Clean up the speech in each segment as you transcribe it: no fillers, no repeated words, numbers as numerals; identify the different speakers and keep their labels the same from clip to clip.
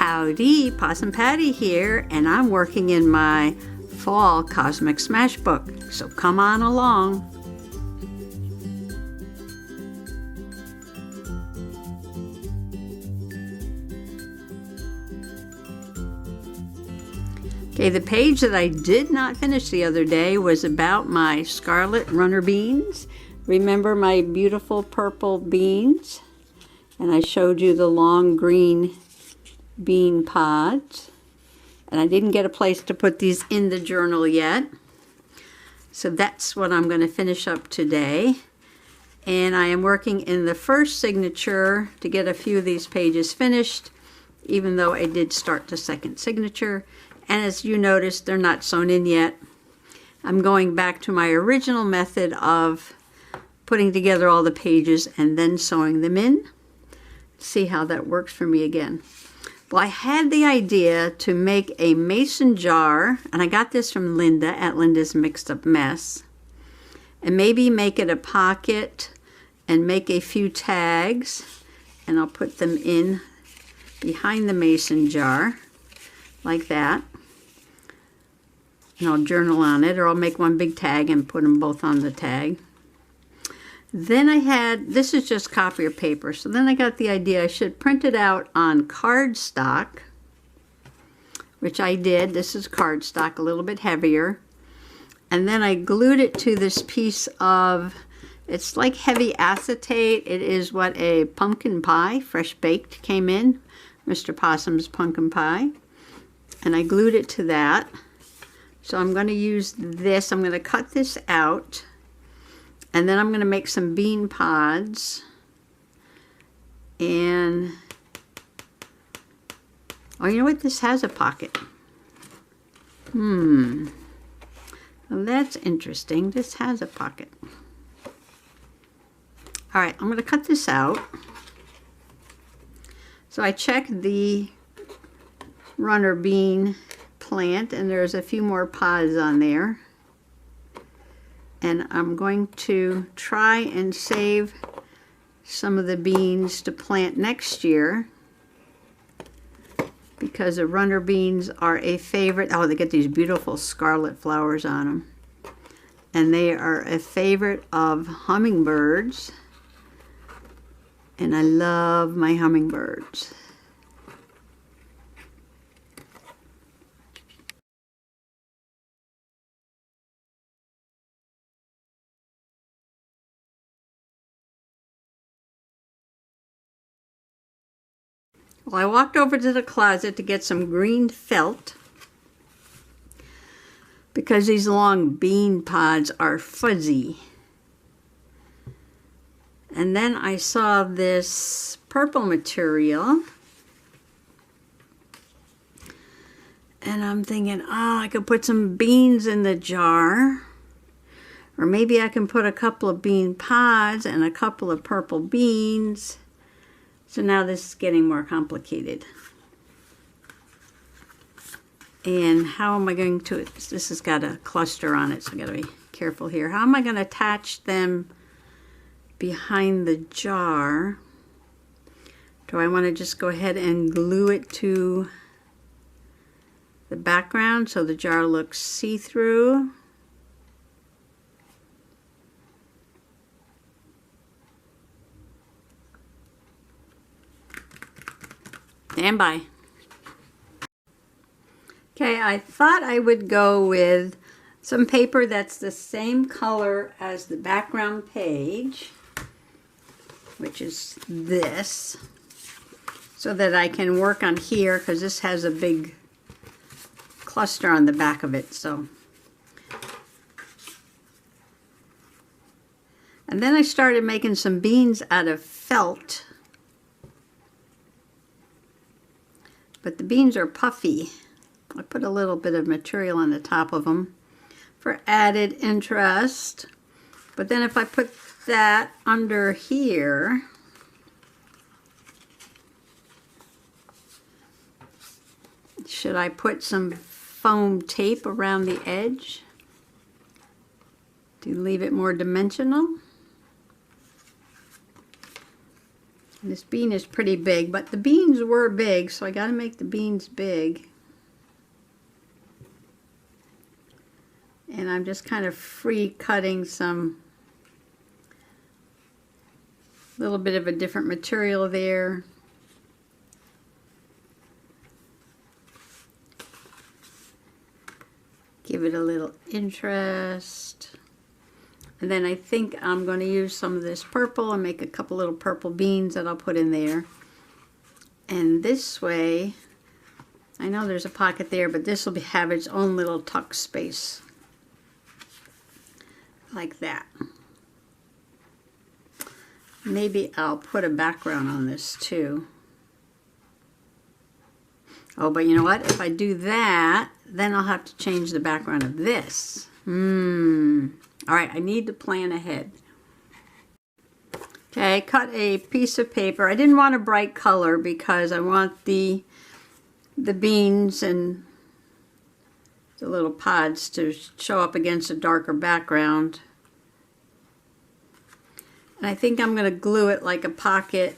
Speaker 1: Howdy, Possum Patty here, and I'm working in my Fall Cosmic Smash book, so come on along. Okay, the page that I did not finish the other day was about my Scarlet runner beans. Remember my beautiful purple beans? And I showed you the long green bean pods. And I didn't get a place to put these in the journal yet. So that's what I'm going to finish up today. And I am working in the first signature to get a few of these pages finished, even though I did start the second signature. And as you notice, they're not sewn in yet. I'm going back to my original method of putting together all the pages and then sewing them in. See how that works for me again. Well, I had the idea to make a mason jar, and I got this from Linda at Linda's Mixed Up Mess, and maybe make it a pocket and make a few tags, and I'll put them in behind the mason jar like that, and I'll journal on it, or I'll make one big tag and put them both on the tag. Then I had, this is just copier paper, so then I got the idea I should print it out on cardstock, which I did. This is cardstock, a little bit heavier. And then I glued it to this piece of, it's like heavy acetate. It is what a pumpkin pie, fresh baked, came in, Mr. Possum's pumpkin pie. And I glued it to that. So I'm going to use this, I'm going to cut this out. And then I'm going to make some bean pods, and, oh, you know what? This has a pocket. Well, that's interesting. This has a pocket. All right, I'm going to cut this out. So I checked the runner bean plant, and there's a few more pods on there. And I'm going to try and save some of the beans to plant next year, because the runner beans are a favorite. Oh, they get these beautiful scarlet flowers on them. And they are a favorite of hummingbirds. And I love my hummingbirds. Well, I walked over to the closet to get some green felt because these long bean pods are fuzzy. And then I saw this purple material, and I'm thinking, oh, I could put some beans in the jar, or maybe I can put a couple of bean pods and a couple of purple beans. So now this is getting more complicated. And how am I going to, this has got a cluster on it, so I gotta be careful here. How am I gonna attach them behind the jar? Do I wanna just go ahead and glue it to the background so the jar looks see-through? Stand by. Okay, I thought I would go with some paper that's the same color as the background page, which is this, so that I can work on here, because this has a big cluster on the back of it. So, and then I started making some beans out of felt. But the beans are puffy. I put a little bit of material on the top of them for added interest. But then if I put that under here, should I put some foam tape around the edge to leave it more dimensional? This bean is pretty big, but the beans were big, so I got to make the beans big. And I'm just kind of free cutting some little bit of a different material there. Give it a little interest. And then I think I'm going to use some of this purple and make a couple little purple beans that I'll put in there. And this way, I know there's a pocket there, but this will have its own little tuck space. Like that. Maybe I'll put a background on this too. Oh, but you know what? If I do that, then I'll have to change the background of this. All right, I need to plan ahead. Okay, cut a piece of paper. I didn't want a bright color because I want the beans and the little pods to show up against a darker background. And I think I'm going to glue it like a pocket.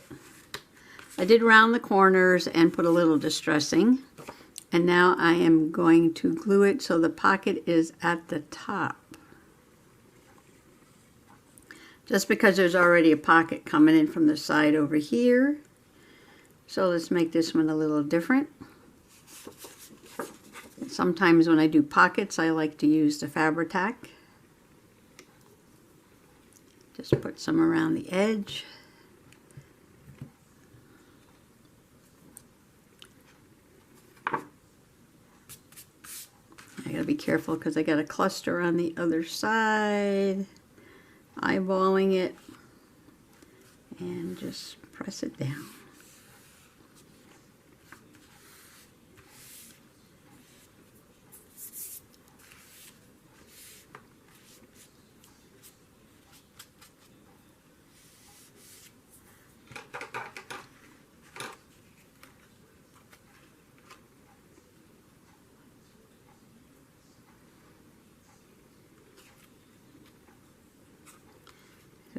Speaker 1: I did round the corners and put a little distressing. And now I am going to glue it so the pocket is at the top. Just because there's already a pocket coming in from the side over here. So let's make this one a little different. Sometimes when I do pockets, I like to use the Fabri-Tac. Just put some around the edge. I gotta be careful because I got a cluster on the other side. Eyeballing it and just press it down.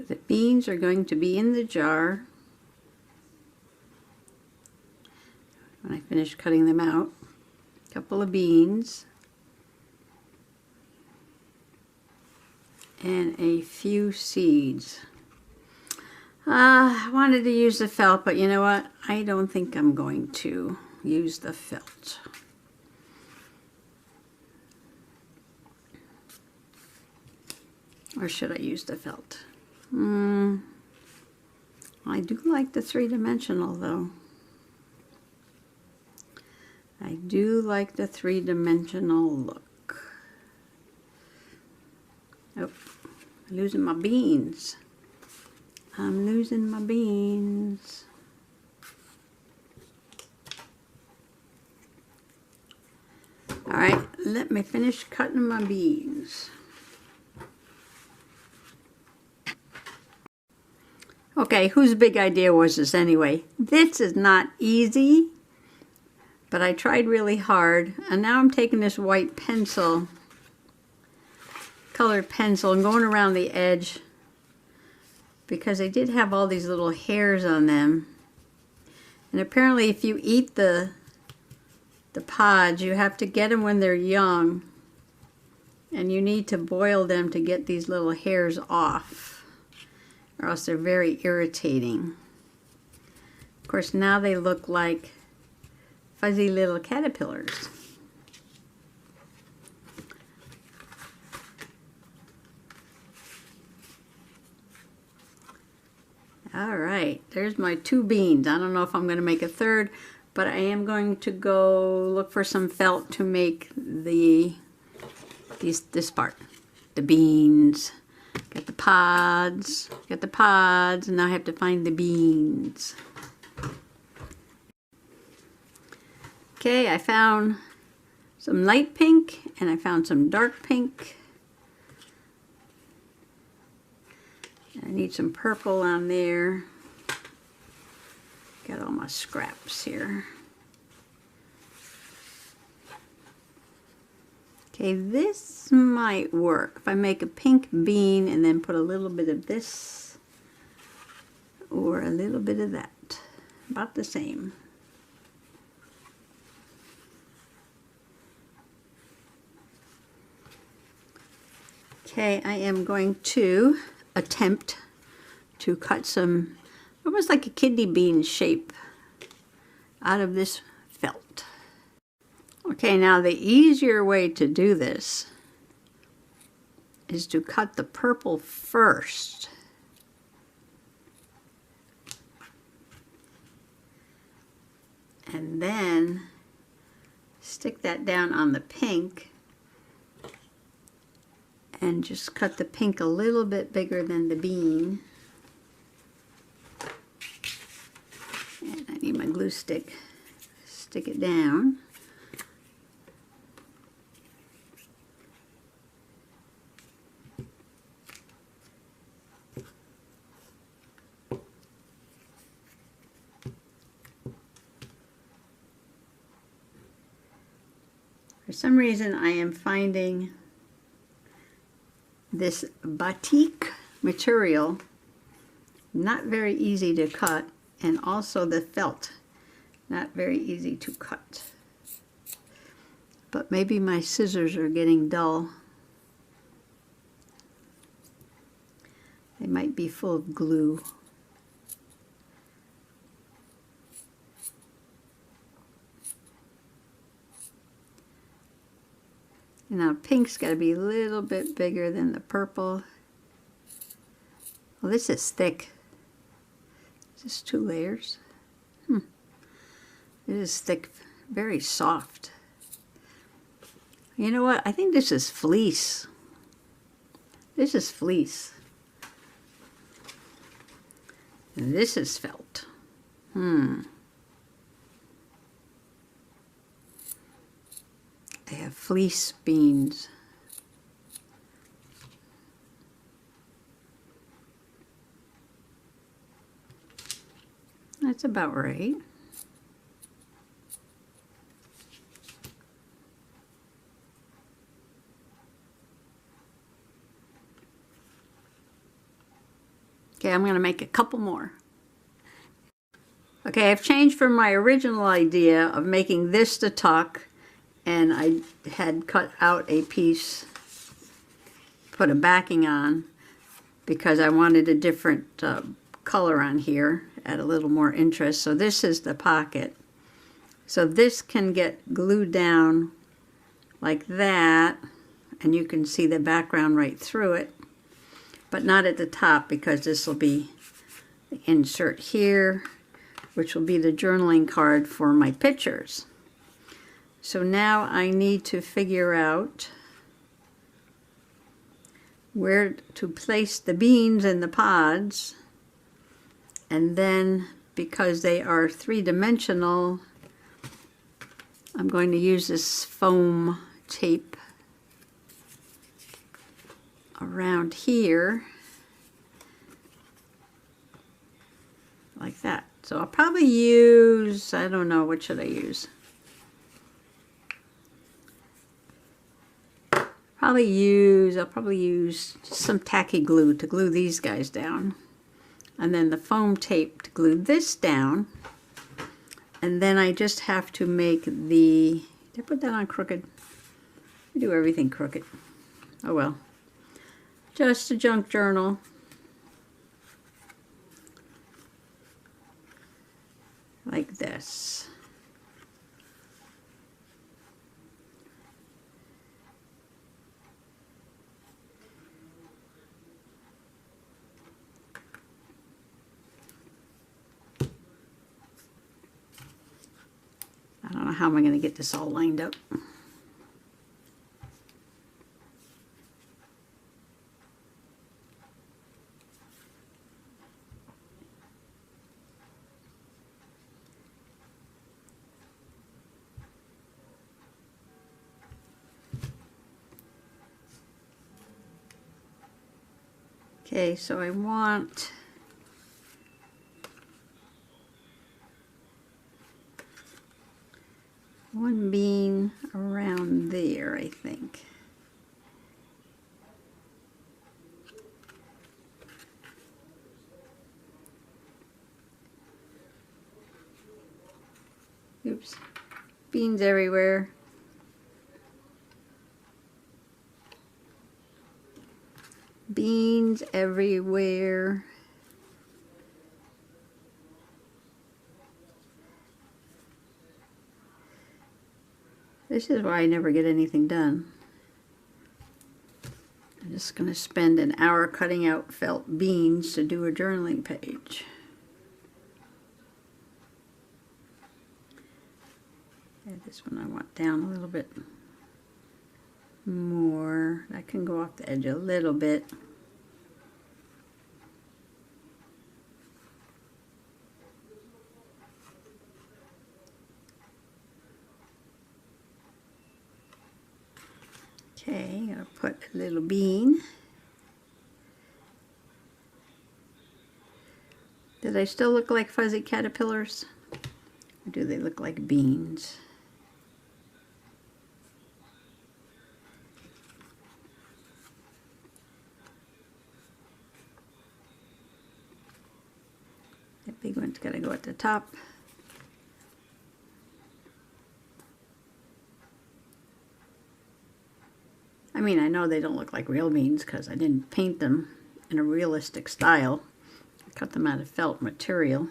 Speaker 1: The beans are going to be in the jar when I finish cutting them out. A couple of beans and a few seeds. I wanted to use the felt, but you know what? I don't think I'm going to use the felt. Or should I use the felt? I do like the three-dimensional though. I do like the three-dimensional look. Oh, I'm losing my beans. I'm losing my beans. All right, let me finish cutting my beans. Okay, whose big idea was this anyway? This is not easy, but I tried really hard. And now I'm taking this white pencil, colored pencil, and going around the edge because they did have all these little hairs on them. And apparently if you eat the pods, you have to get them when they're young. And you need to boil them to get these little hairs off, or else they're very irritating. Of course, now they look like fuzzy little caterpillars. All right, there's my two beans. I don't know if I'm going to make a third, but I am going to go look for some felt to make this part, the beans. Got the pods, and now I have to find the beans. Okay, I found some light pink and I found some dark pink. I need some purple on there. Got all my scraps here. Okay, this might work. If I make a pink bean and then put a little bit of this or a little bit of that. about the same. Okay, I am going to attempt to cut some, almost like a kidney bean shape out of this felt. Okay, now the easier way to do this is to cut the purple first. And then stick that down on the pink and just cut the pink a little bit bigger than the bean. And I need my glue stick. Stick it down. For some reason I am finding this batik material not very easy to cut, and also the felt not very easy to cut. But maybe my scissors are getting dull. They might be full of glue. Now pink's got to be a little bit bigger than the purple. Well, this is thick. Is this 2 layers? It is thick, very soft. You know what? I think this is fleece. This is fleece. And this is felt. They have fleece beans. That's about right. Okay, I'm going to make a couple more. Okay, I've changed from my original idea of making this the tuck, and I had cut out a piece, put a backing on, because I wanted a different color on here, add a little more interest. So this is the pocket. So this can get glued down like that, and you can see the background right through it, but not at the top, because this will be the insert here, which will be the journaling card for my pictures. So now I need to figure out where to place the beans in the pods, and then because they are 3-dimensional, I'm going to use this foam tape around here like that. So I'll probably use, I don't know, what should I use? I'll probably use some tacky glue to glue these guys down, and then the foam tape to glue this down, and then I just have to make the, did I put that on crooked? I do everything crooked. Oh well. Just a junk journal. Like this. I don't know how I'm going to get this all lined up. Okay, so I want one bean around there, I think. Beans everywhere. Beans everywhere. This is why I never get anything done. I'm just going to spend an hour cutting out felt beans to do a journaling page. And this one I want down a little bit more. That can go off the edge a little bit. Okay, I'm going to put a little bean. Do they still look like fuzzy caterpillars? Or do they look like beans? That big one's got to go at the top. I mean, I know they don't look like real beans because I didn't paint them in a realistic style. I cut them out of felt material.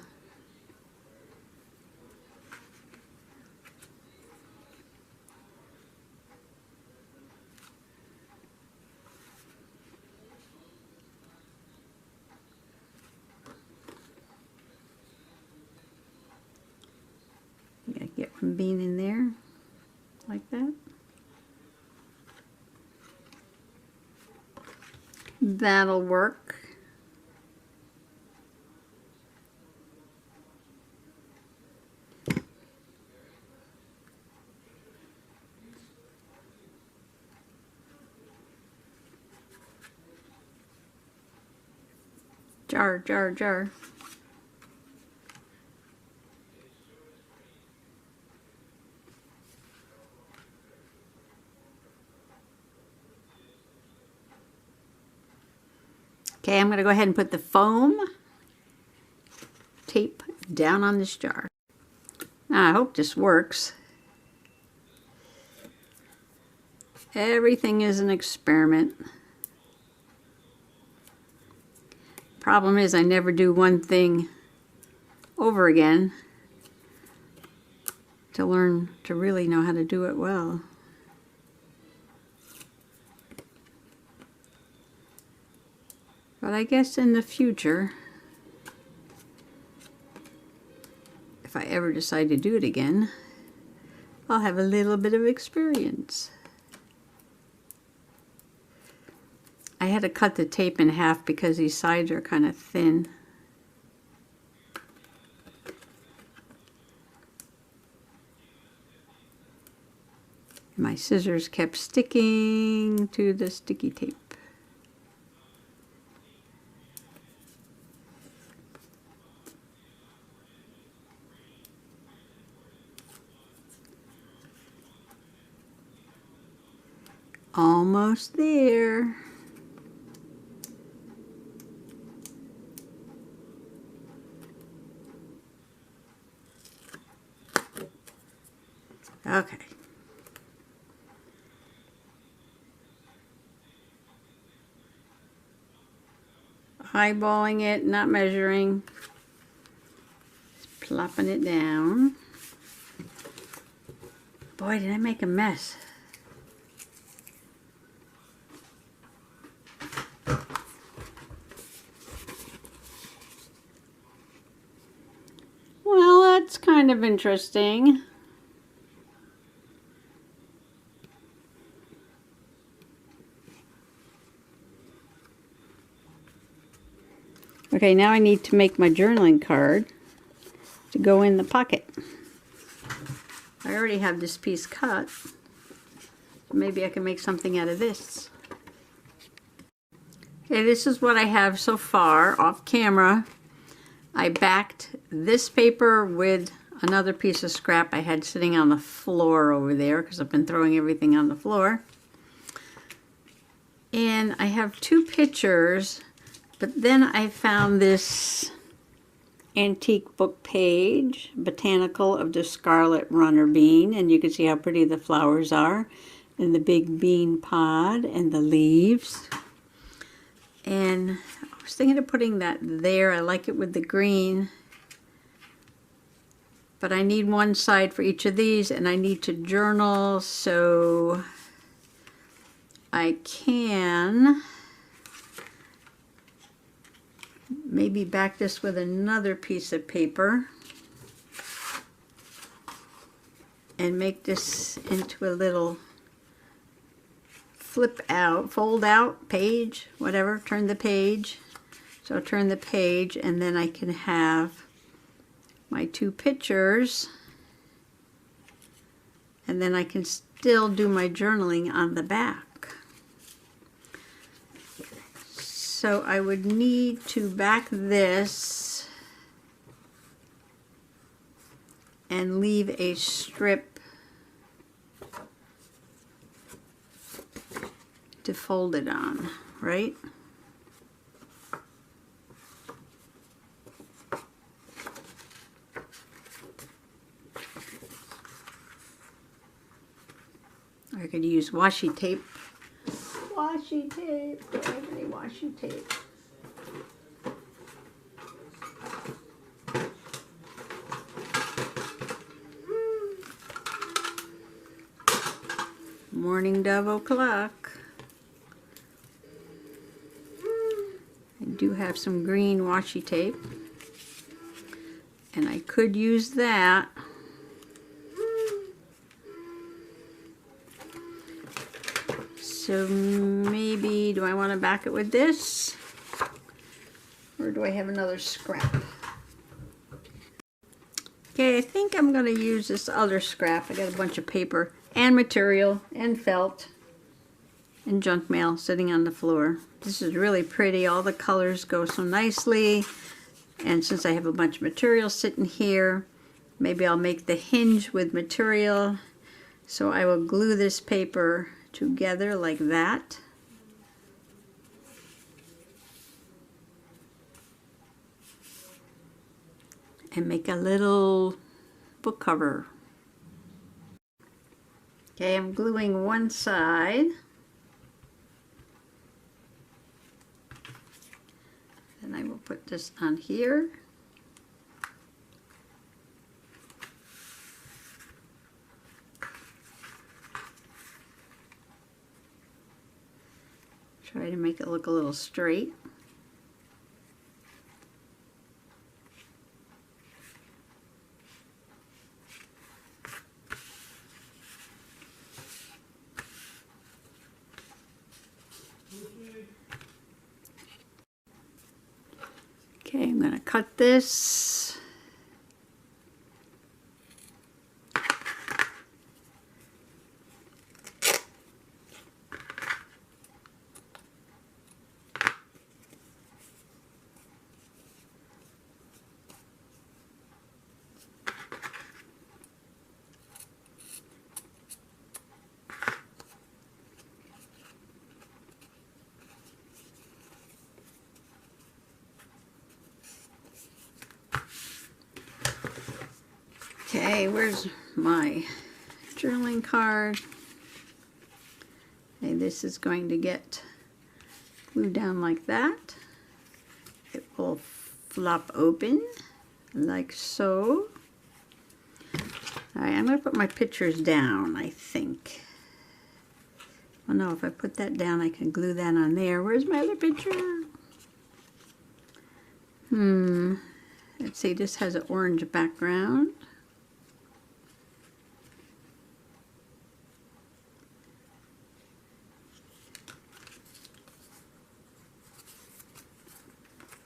Speaker 1: You gotta get one bean in there, like that. That'll work. Jar, jar, jar. Okay, I'm going to go ahead and put the foam tape down on this jar. Now, I hope this works. Everything is an experiment. Problem is, I never do one thing over again to learn to really know how to do it well. But I guess in the future, if I ever decide to do it again, I'll have a little bit of experience. I had to cut the tape in half because these sides are kind of thin. My scissors kept sticking to the sticky tape. Almost there. Okay. Eyeballing it, not measuring. Just plopping it down. Boy, did I make a mess. Well, that's kind of interesting. Okay, now I need to make my journaling card to go in the pocket. I already have this piece cut, so maybe I can make something out of this. Okay, this is what I have so far off camera. I backed this paper with another piece of scrap I had sitting on the floor over there because I've been throwing everything on the floor. And I have two pictures, but then I found this antique book page, Botanical of the Scarlet Runner Bean, and you can see how pretty the flowers are, and the big bean pod, and the leaves. And I was thinking of putting that there. I like it with the green. But I need one side for each of these, and I need to journal, so I can maybe back this with another piece of paper and make this into a little flip out, fold out page, whatever, turn the page. So I'll turn the page, and then I can have my two pictures, and then I can still do my journaling on the back. So I would need to back this and leave a strip to fold it on, right? I could use washi tape. Washi tape. Do I have any washi tape? Morning dove o'clock. I do have some green washi tape, and I could use that. So maybe, do I want to back it with this? Or do I have another scrap? Okay, I think I'm going to use this other scrap. I got a bunch of paper and material and felt and junk mail sitting on the floor. This is really pretty. All the colors go so nicely. And since I have a bunch of material sitting here, maybe I'll make the hinge with material. So I will glue this paper together like that. And make a little book cover. Okay, I'm gluing one side. Then I will put this on here. Try to make it look a little straight. Okay, I'm going to cut this. Okay, where's my journaling card? Okay, this is going to get glued down like that. It will flop open like so. Alright, I'm going to put my pictures down, I think. Oh no, if I put that down, I can glue that on there. Where's my other picture? Let's see, this has an orange background.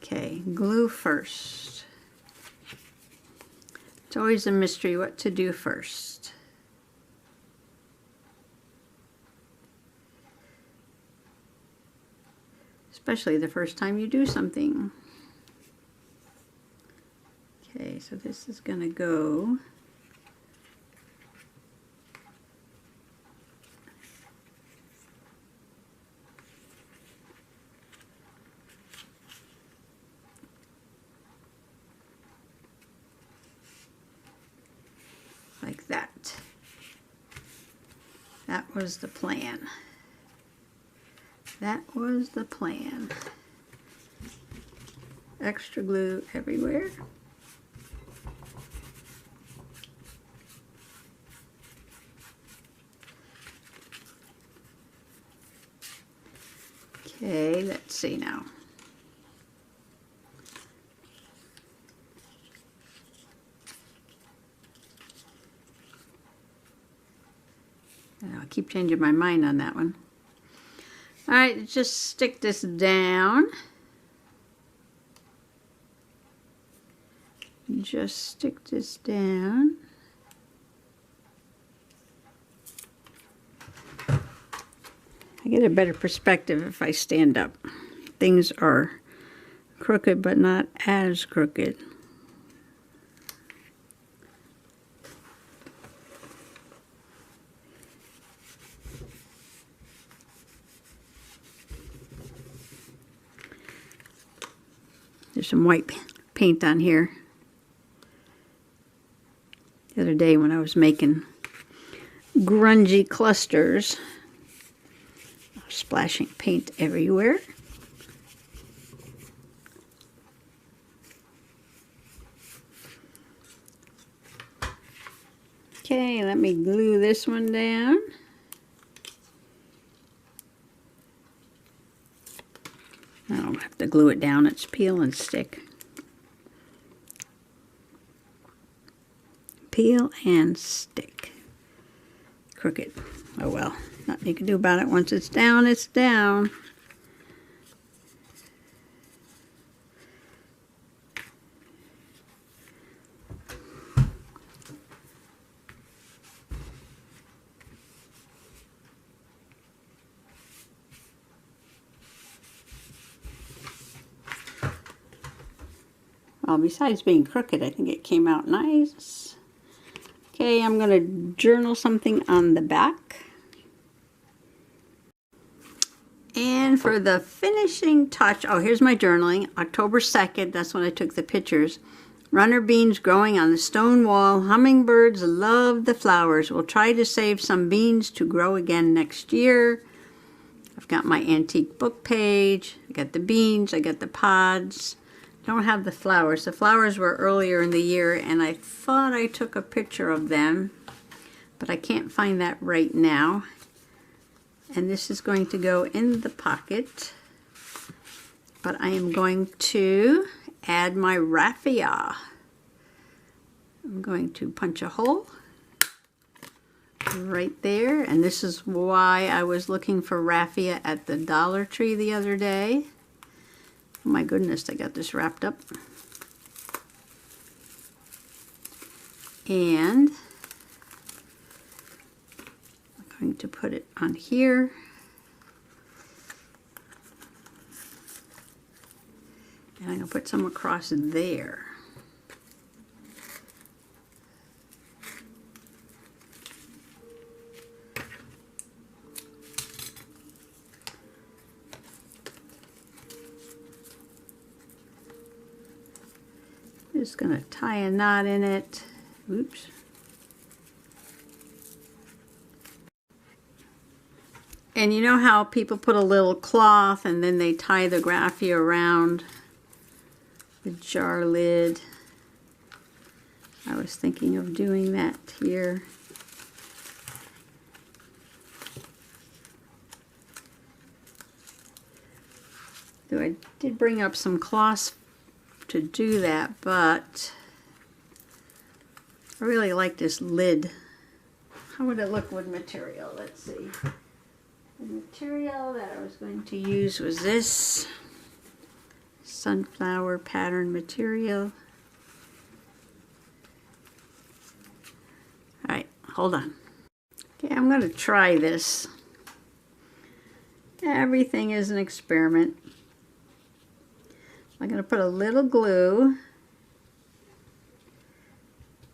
Speaker 1: Okay, glue first. It's always a mystery what to do first. Especially the first time you do something. Okay, so this is going to go That was the plan. That was the plan. Extra glue everywhere. Okay, let's see now. I'll keep changing my mind on that one. All right, just stick this down. Just stick this down. I get a better perspective if I stand up. Things are crooked, but not as crooked. There's some white paint on here. The other day when I was making grungy clusters, I was splashing paint everywhere. Okay, let me glue this one down. I don't have to glue it down, it's peel and stick. Peel and stick. Crooked. Oh well, nothing you can do about it. Once it's down, it's down. Well, besides being crooked, I think it came out nice. Okay, I'm going to journal something on the back. And for the finishing touch, oh, here's my journaling. October 2nd, that's when I took the pictures. Runner beans growing on the stone wall. Hummingbirds love the flowers. We'll try to save some beans to grow again next year. I've got my antique book page. I got the beans. I got the pods. Don't have the flowers. The flowers were earlier in the year and I thought I took a picture of them, but I can't find that right now. And this is going to go in the pocket, but I am going to add my raffia. I'm going to punch a hole right there, and this is why I was looking for raffia at the Dollar Tree the other day. Oh my goodness, I got this wrapped up. And I'm going to put it on here. And I'm going to put some across there. Just going to tie a knot in it. Oops. And you know how people put a little cloth and then they tie the raffia around the jar lid? I was thinking of doing that here. Though I did bring up some cloths to do that, but I really like this lid. How would it look with material? Let's see. The material that I was going to use was this sunflower pattern material. Alright, hold on. Okay, I'm going to try this. Everything is an experiment. I'm going to put a little glue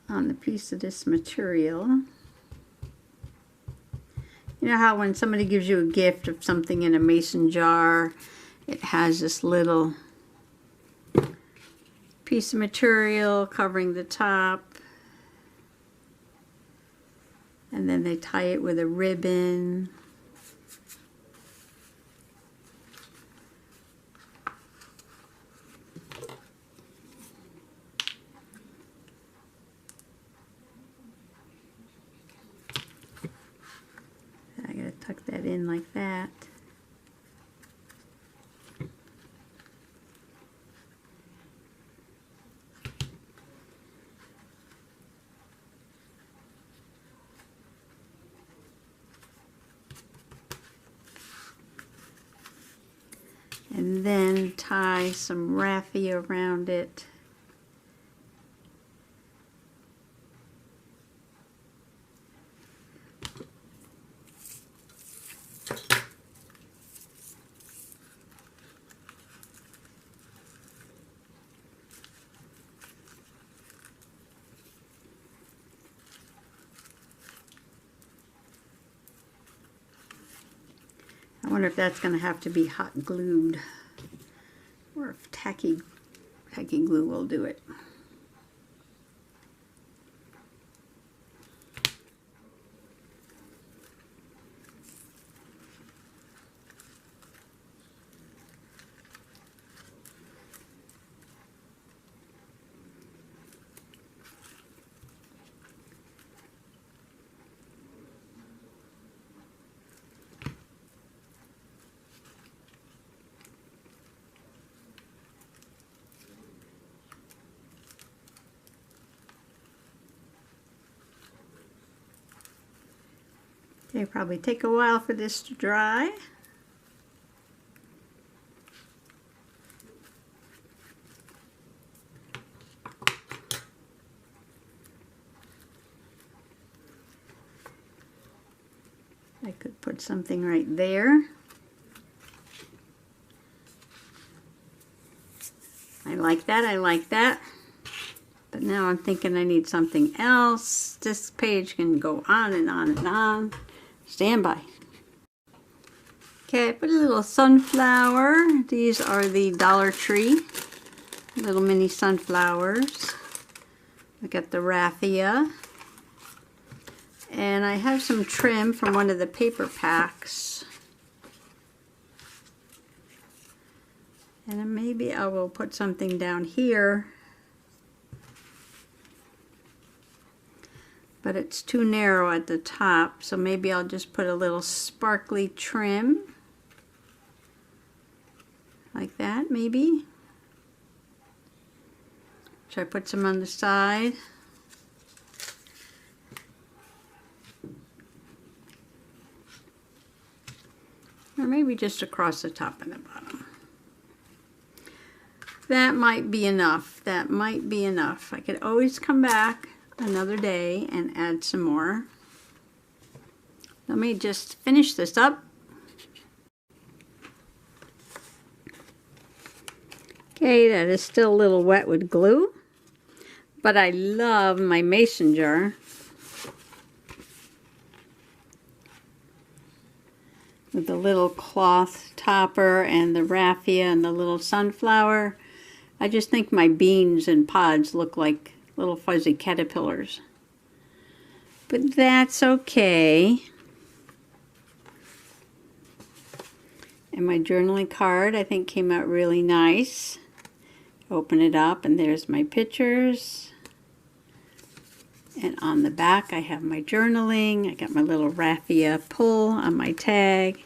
Speaker 1: on the piece of this material. You know how when somebody gives you a gift of something in a mason jar, it has this little piece of material covering the top. And then they tie it with a ribbon. I gotta tuck that in like that. And then tie some raffia around it. I wonder if that's going to have to be hot glued, or if tacky glue will do it. It'll probably take a while for this to dry. I could put something right there. I like that, I like that. But now I'm thinking I need something else. This page can go on and on and on. Stand by. Okay, I put a little sunflower. These are the Dollar Tree little mini sunflowers. I got the raffia. And I have some trim from one of the paper packs. And then maybe I will put something down here. But it's too narrow at the top, so maybe I'll just put a little sparkly trim. Like that, maybe. Should I put some on the side? Or maybe just across the top and the bottom. That might be enough. That might be enough. I could always come back another day and add some more. Let me just finish this up. Okay, that is still a little wet with glue, but I love my mason jar. With the little cloth topper and the raffia and the little sunflower. I just think my beans and pods look like little fuzzy caterpillars. But that's okay. And my journaling card I think came out really nice. Open it up and there's my pictures. And on the back I have my journaling. I got my little raffia pull on my tag.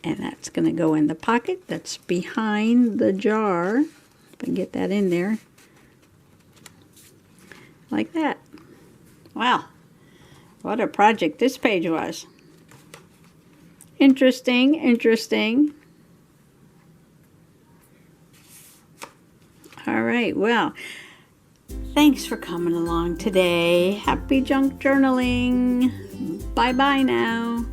Speaker 1: And that's going to go in the pocket that's behind the jar. If I can get that in there. Like that. Wow. What a project this page was. Interesting, interesting. All right, well, thanks for coming along today. Happy junk journaling. Bye-bye now.